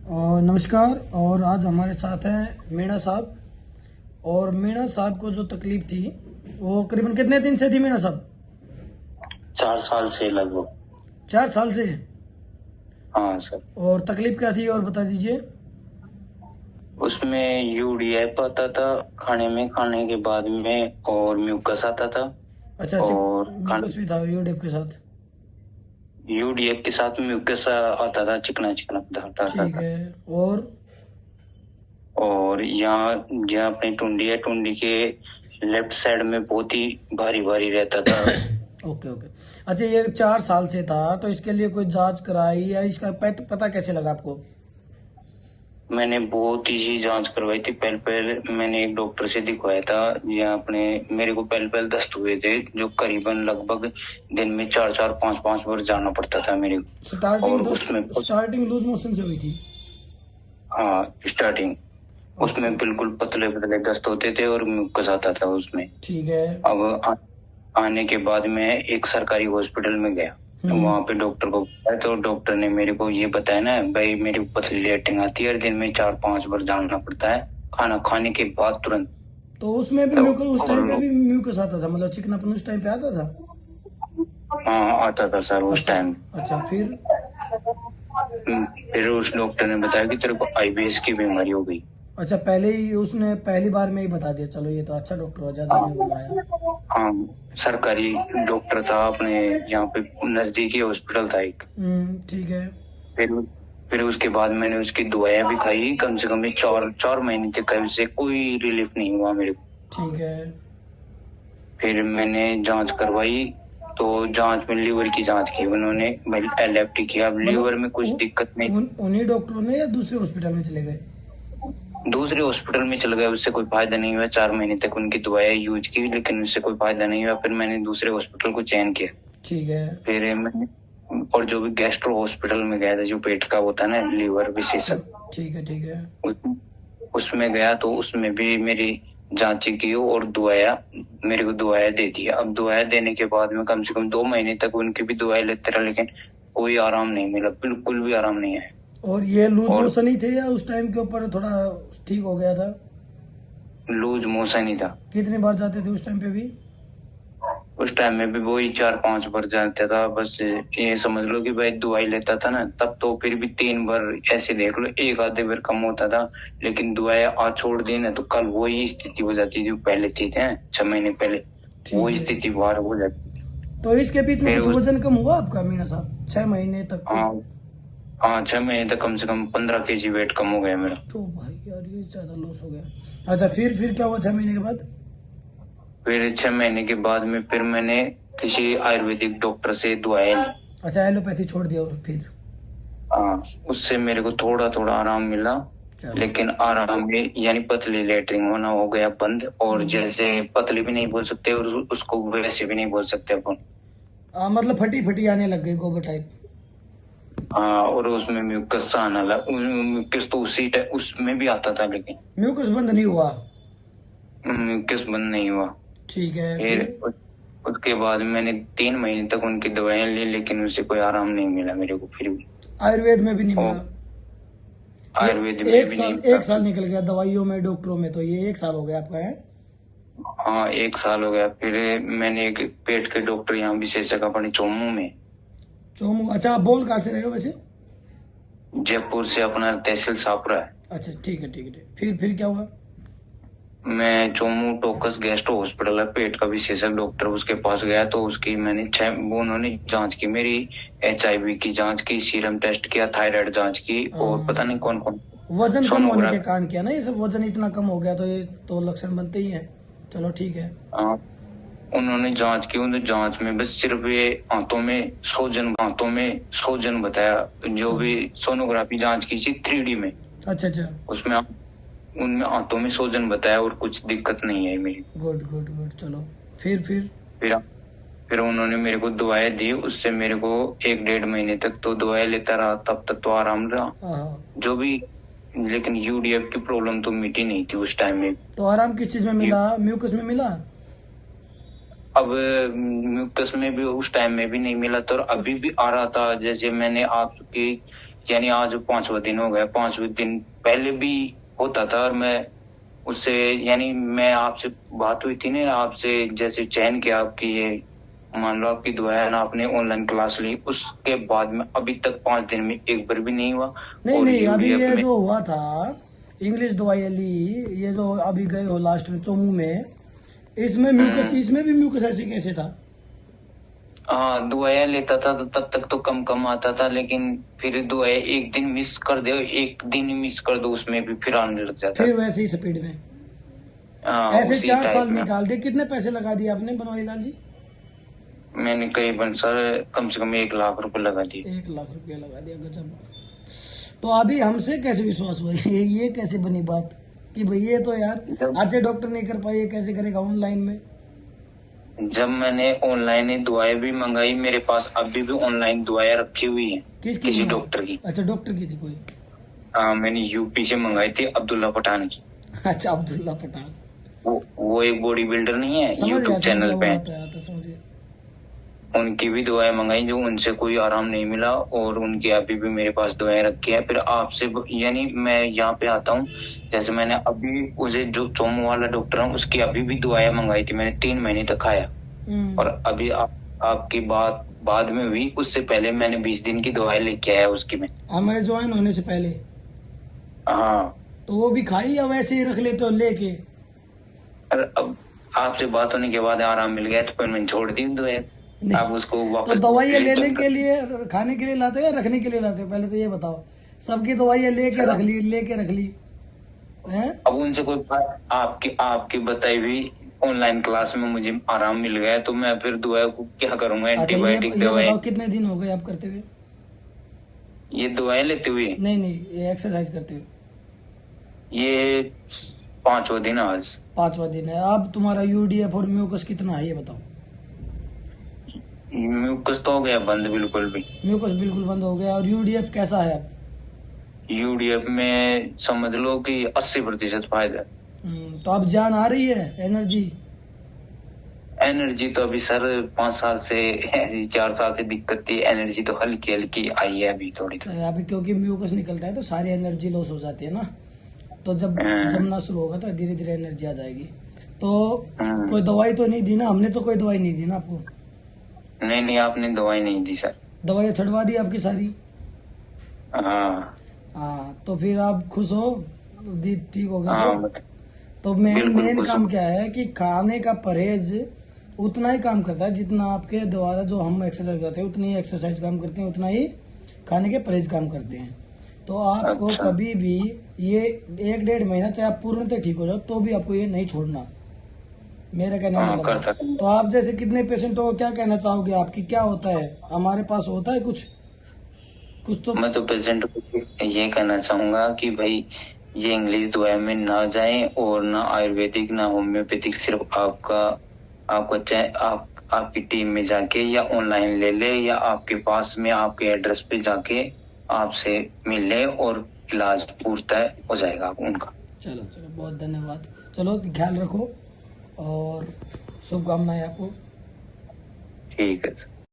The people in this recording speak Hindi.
नमस्कार। और आज हमारे साथ हैं मीणा साहब। और मीणा साहब को जो तकलीफ थी वो करीबन कितने दिन से थी मीणा साहब? 4 साल से लगभग। 4 साल से। हाँ सर। और तकलीफ क्या थी और बता दीजिए। उसमें यूडीएफ आता था खाने के बाद में, और म्यूकस आता था। अच्छा, और म्यूकस भी था यूडेप के साथ। यूडीएफ के साथ म्यूकस आता था, चिकना चिकना पदार्थ आता ठीक था। है। और यहाँ जहाँ अपनी टुंडी है, टुंडी के लेफ्ट साइड में बहुत ही भारी भारी रहता था। Okay okay. अच्छा, ये 4 साल से था तो इसके लिए कोई जांच कराई या इसका पता कैसे लगा आपको? मैंने बहुत ही जांच करवाई थी। पहले पहले मैंने एक डॉक्टर से दिखवाया था। यहाँ अपने मेरे को पहले पहले दस्त हुए थे, जो करीबन लगभग दिन में 4 4 5 5 बार जाना पड़ता था मेरे को। और उसमें स्टार्टिंग लूज मोशन से हुई थी? हाँ, स्टार्टिंग अच्छा, उसमें बिल्कुल पतले पतले दस्त होते थे और मुक्कस आता था उसमें। ठीक है। अब आने के बाद मैं एक सरकारी हॉस्पिटल में गया। वहाँ पे डॉक्टर को बताया तो डॉक्टर ने मेरे को ये बताया ना, भाई मेरी पतली लेटरिन आती है, दिन में 4 5 बार जाना पड़ता है खाना खाने के बाद तुरंत। तो उसमें भी तो म्यूकस, उस टाइम पे भी म्यूकस आता था, मतलब चिकनापन उस टाइम पे आता था? हाँ, आता था सर उस अच्छा टाइम। अच्छा। फिर उस डॉक्टर ने बताया कि तेरे को आईबीएस की बीमारी हो गई। अच्छा, पहले ही उसने पहली बार में ही बता दिया। चलो ये तो अच्छा डॉक्टर हुआ, ज्यादा नहीं घुमाया। हाँ, सरकारी डॉक्टर था अपने यहाँ पे, नजदीकी हॉस्पिटल था एक। ठीक है। फिर फिर उसके बाद मैंने उसकी दवाइयाँ भी खाई, कम से कम 4 4 महीने तक खाई, उससे कोई रिलीफ नहीं हुआ मेरे को। ठीक है। फिर मैंने जांच करवाई, तो जांच में लीवर की जांच की उन्होंने, एलएफटी किया। अब लीवर में कुछ दिक्कत नहीं। उन्हीं डॉक्टरों ने या दूसरे हॉस्पिटल में चले गए? दूसरे हॉस्पिटल में चल गए, उससे कोई फायदा नहीं हुआ। 4 महीने तक उनकी दवाइयाँ यूज की, लेकिन उससे कोई फायदा नहीं हुआ। फिर मैंने दूसरे हॉस्पिटल को चयन किया। ठीक है। फिर मैंने और जो भी गैस्ट्रो हॉस्पिटल में गया था, जो पेट का होता है ना, लीवर विशेषज्ञ, ठीक है। ठीक है। उसमें गया तो उसमें भी मेरी जांच की और दवाइयाँ, मेरे को दवाइयाँ दे दी। अब दवाइयाँ देने के बाद में कम से कम 2 महीने तक उनकी भी दवाई लेते रहा, लेकिन कोई आराम नहीं मिला, बिल्कुल भी आराम नहीं है। और ये लूज और मोशन ही थे या उस टाइम के ऊपर थोड़ा ठीक हो गया था? लूज मोशन ही था। कितनी बार जाते थे उस टाइम पे भी? उस टाइम में भी वही 4 5 बार जाता था। बस ये समझ लो कि भाई दवाई लेता था ना, तब तो फिर भी 3 बार, ऐसे देख लो एक आधे बार कम होता था। लेकिन दवाई आज छोड़ दी ना तो कल वही स्थिति हो जाती जो पहले थी 6 महीने पहले, वही स्थिति बाहर हो जाती। तो इसके बीच में फिर कुछ वजन कम हुआ आपका मीना साहब 6 महीने तक? हाँ हाँ, 6 महीने तक कम से कम 15 kg वेट कम हो गया मेरा। तो भाई यार, ये ज्यादा लॉस हो गया। अच्छा, फिर क्या हुआ 6 महीने के बाद? फिर 6 महीने के बाद में फिर मैंने किसी आयुर्वेदिक डॉक्टर से दवाई ली। अच्छा, एलोपैथी छोड़ दिया और फिर? हाँ, उससे मेरे को थोड़ा थोड़ा आराम मिला। लेकिन आराम में यानी पतली लेटरिन होना हो गया बंद, और जैसे पतली भी नहीं बोल सकते और उसको वैसे भी नहीं बोल सकते अपन। मतलब फटी फटी आने लग गई, गोबर टाइप? हाँ, और उसमें म्यूकस आना लगा। म्यूकस तो उसमें भी आता था, लेकिन म्यूकस बंद नहीं हुआ? म्यूकस बंद नहीं हुआ। ठीक है। फिर उसके बाद मैंने 3 महीने तक उनकी दवाइयाँ ली, लेकिन उससे कोई आराम नहीं मिला मेरे को फिर भी। आयुर्वेद में भी नहीं मिला? आयुर्वेद में भी नहीं। एक साल निकल गया दवाइयों में, डॉक्टरों में, तो ये 1 साल हो गया आपका है? हाँ, 1 साल हो गया। फिर मैंने एक पेट के डॉक्टर यहाँ विशेषज्ञ अपने चोमू में। चोमू? अच्छा, आप बोल कहाँ से रहे हो वैसे? जयपुर से, अपना तहसील सापुरा है। अच्छा, ठीक है ठीक है। फिर क्या हुआ? मैं चोमू टोकस गैस्ट्रो हॉस्पिटल है, पेट का विशेषज्ञ डॉक्टर, उसके पास गया तो उसकी मैंने उन्होंने जांच की, मेरी HIV की जांच की, सीरम टेस्ट किया, थायराइड जांच की, और पता नहीं कौन कौन। वजन कम होने के कारण किया ना ये सब? वजन इतना कम हो गया तो ये तो लक्षण बनते ही हैं। चलो ठीक है। उन्होंने जांच की, उन्होंने जांच में बस सिर्फ ये हाथों में सोजन बताया। जो भी सोनोग्राफी जांच की थी 3D में, अच्छा अच्छा, उसमें उनमें हाथों में सोजन बताया, और कुछ दिक्कत नहीं है मेरी। Good good good. चलो फिर उन्होंने मेरे को दवाएं दी। उससे मेरे को 1 1.5 महीने तक तो दवाएं लेता रहा, तब तक तो आराम रहा जो भी। लेकिन यूडीएफ की प्रॉब्लम तो मिटी नहीं थी उस टाइम में। तो आराम किस चीज में मिला? म्यूकस में मिला? अब म्यूकस में भी उस टाइम में भी नहीं मिला, तो अभी भी आ रहा था। जैसे मैंने आपकी यानी आज 5वां दिन हो गया। 5वें दिन पहले भी होता था, और मैं उससे यानी मैं आपसे बात हुई थी ना आपसे, जैसे चयन किया आपकी ये मान लो आपकी दुआ है ना, आपने ऑनलाइन क्लास ली, उसके बाद में अभी तक 5 दिन में एक बार भी नहीं हुआ। नहीं और नहीं, अभी यूडीएफ ये में जो हुआ था इंग्लिश दवाई ली, ये जो अभी गए हो लास्ट में चोमू में, इसमें म्यूकस, इसमें भी म्यूकस ऐसे कैसे था? हाँ दुआएं लेता था तो तब तक तो कम कम आता था, लेकिन फिर दुआएं एक दिन मिस कर दो, एक दिन मिस कर दो, उसमें भी फिर आने लग जाता फिर था। वैसे ही स्पीड में। हाँ ऐसे उसी 4 साल टाइप में। निकाल दिए। कितने पैसे लगा दिए आपने बनवारी लाल जी? मैंने करीबन सर कम से कम 1 लाख रुपए लगा दिए। 1 लाख रुपया लगा दिया, गजब। तो अभी हमसे कैसे विश्वास हुआ? ये कैसे बनी बात कि भाई ये तो यार जब अच्छे डॉक्टर नहीं कर पाए, ये कैसे करेगा ऑनलाइन में? जब मैंने ऑनलाइन ही दुआएं भी मंगाई, मेरे पास अभी भी ऑनलाइन दुआएं रखी हुई हैं किसकी किसी मंगाई? डॉक्टर की। अच्छा, डॉक्टर की थी कोई? हाँ मैंने यूपी से मंगाई थी, अब्दुल्ला पठान की। अच्छा, अब्दुल्ला पठान। वो एक बॉडी बिल्डर नहीं है समझ गया, यूट्यूब समझ चैनल गया, वो पे, आता समझ गया। उनकी भी दुआएं मंगाई, जो उनसे कोई आराम नहीं मिला, और उनकी अभी भी मेरे पास दुआएं रखी है। फिर आपसे यानी मैं यहाँ पे आता हूँ, जैसे मैंने अभी उसे जो चोमू वाला डॉक्टर है उसकी अभी भी दुआएं मंगाई थी, मैंने 3 महीने तक खाया। और अभी आपकी बात बाद में हुई, उससे पहले मैंने 20 दिन की दवाई लेके आया उसकी मैं। हमें ज्वाइन होने से पहले? हाँ तो वो भी खाई या वैसे ही रख लेते हो लेके? और अब आपसे बात होने के बाद आराम मिल गया तो फिर मैंने छोड़ दी दवाई। नहीं, आप उसको तो वापस दवाइयाँ लेने के लिए, खाने के लिए लाते हो या रखने के लिए लाते हो? पहले तो ये बताओ। सबकी दवाइयाँ लेके रख ली, लेके रख ली हैं? अब उनसे कोई आपकी आपकी बताई हुई ऑनलाइन क्लास में मुझे आराम मिल गया, तो मैं फिर दवाई को क्या करूंगा? अच्छा, एंटीबायोटिक ये दवाई। बताओ कितने दिन हो गए आप करते हुए? ये दवाई लेते हुए नहीं नहीं, ये एक्सरसाइज करते हुए? ये 5वां दिन आज। 5वां दिन है। अब तुम्हारा यूडीएफ और म्यूकस कितना है ये बताओ? म्यूकस तो हो गया बंद बिल्कुल भी। म्यूकस बिल्कुल बंद हो गया। और यूडीएफ कैसा है अब? यूडीएफ में समझ लो कि 80% फायदा है। तो अब जान आ रही है, एनर्जी? एनर्जी तो अभी सर 5 साल से 4 साल से दिक्कत थी, एनर्जी तो हल्की हल्की आई है अभी थोड़ी। अभी क्योंकि म्यूकस निकलता है तो सारी एनर्जी लॉस हो जाती है ना, तो जब जमना शुरू होगा तो धीरे धीरे एनर्जी आ जाएगी। तो कोई दवाई तो नहीं दी ना? हमने तो कोई दवाई नहीं दी ना आपको? नहीं नहीं आपने दवाई नहीं दी सर। दवाइयाँ छुड़वा दी आपकी सारी? हाँ हाँ, तो फिर आप खुश हो? ठीक हो गया हाँ तो मेन बिल्कुल खुश काम हूँ। क्या है कि खाने का परहेज उतना ही काम करता है जितना आपके द्वारा जो हम एक्सरसाइज करते हैं उतनी ही एक्सरसाइज काम करते हैं, उतना ही खाने के परहेज काम करते हैं। तो आपको अच्छा। कभी भी ये 1-1.5 महीना चाहे आप पूर्णतः ठीक हो जाओ तो भी आपको ये नहीं छोड़ना, मेरा कहने का मतलब करता है। हूँ। तो आप जैसे कितने पेशेंटों को क्या कहना चाहोगे? आपकी क्या होता है? हमारे पास होता है कुछ तो? मैं तो पेशेंट को ये कहना चाहूंगा कि भाई ये इंग्लिश दवाई में ना जाएं, और ना आयुर्वेदिक ना होम्योपैथिक, सिर्फ आपको चाहे आपकी टीम में जाके या ऑनलाइन ले ले, या आपके पास में आपके एड्रेस पे जाके आपसे मिल ले, और इलाज पूर्णतः हो जाएगा उनका। चलो चलो, बहुत धन्यवाद। चलो ख्याल रखो और शुभकामनाएं आपको। ठीक है सर।